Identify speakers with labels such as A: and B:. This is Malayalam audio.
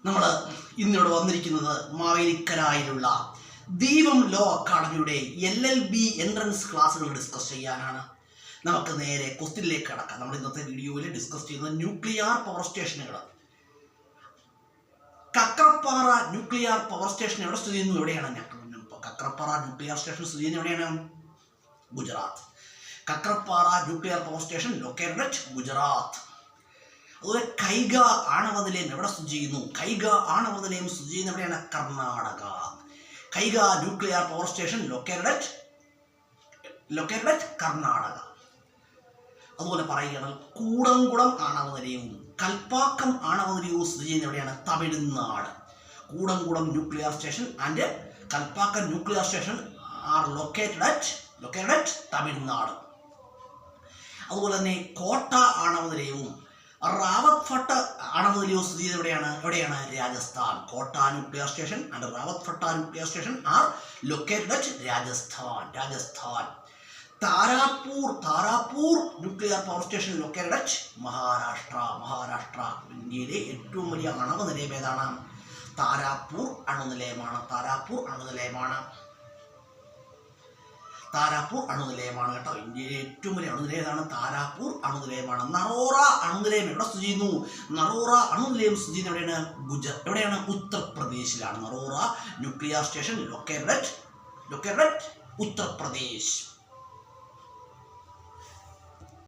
A: നമ്മൾ ഇന്നിവിടെ വന്നിരിക്കുന്നത് മാവേലിക്കരായിലുള്ള ദീപം ലോ അക്കാഡമിയുടെ LLB എൻട്രൻസ് ക്ലാസ്സുകൾ ഡിസ്കസ് ചെയ്യാനാണ്. നമുക്ക് നേരെ ക്വസ്റ്റ്യനിലേക്ക് കടക്കാം. നമ്മൾ ഇന്നത്തെ വീഡിയോയിൽ ഡിസ്കസ് ചെയ്യുന്നത് ന്യൂക്ലിയർ പവർ സ്റ്റേഷനുകൾ. കക്രപ്പാറ ന്യൂക്ലിയർ പവർ സ്റ്റേഷൻ എവിടെ സ്ഥിതി ചെയ്യുന്നു? എവിടെയാണ്? കക്രപ്പാറ ന്യൂക്ലിയർ സ്റ്റേഷൻ സ്ഥിതി ചെയ്യുന്നത് എവിടെയാണ്? Gujarat. Kakrapar nuclear power station located at Gujarat. അതുപോലെ കൈഗ ആണവ നിലയം എവിടെ സ്ഥിതി ചെയ്യുന്നു? കൈഗ ആണവ നിലയം സ്ഥിതി ചെയ്യുന്ന എവിടെയാണ്? Karnataka. Kaiga nuclear power station located at Karnataka. അതുപോലെ പറയുകയാണ് കൂടംകുളം ആണവ നിലയവും കൽപ്പാക്കം ആണവ നിലയവും സ്ഥിതി ചെയ്യുന്ന എവിടെയാണ്? Tamil Nadu. Kudankulam nuclear station and Kalpakkam nuclear station are located at Tamil Nadu. അതുപോലെ തന്നെ കോട്ട ആണവ നിലയവും റാവത്ത് ഫട്ട് ആണവ നിലയവും സ്ഥിതി ചെയ്യുന്നത് എവിടെയാണ്? Rajasthan. Kota nuclear station and Rawatbhata nuclear station are located at Rajasthan. Tarapur nuclear power station located at Maharashtra. ഇന്ത്യയിലെ ഏറ്റവും വലിയ അണവ നിലയം ഏതാണ്? താരാപൂർ അണുനിലയമാണ്. താരാപൂർ അണുനിലയമാണ് കേട്ടോ. ഇന്ത്യയിലെ ഏറ്റവും വലിയ അണുനിലയം ഏതാണ്? താരാപൂർ അണുനിലയമാണ്. നറോറ അണുനിലയം എവിടെ സ്ഥിതി ചെയ്യുന്നു? നറോറ അണുനിലയം സ്ഥിതി ചെയ്യുന്നത് എവിടെയാണ്? ഉത്തർപ്രദേശിലാണ്. Narora nuclear station located at Uttar Pradesh.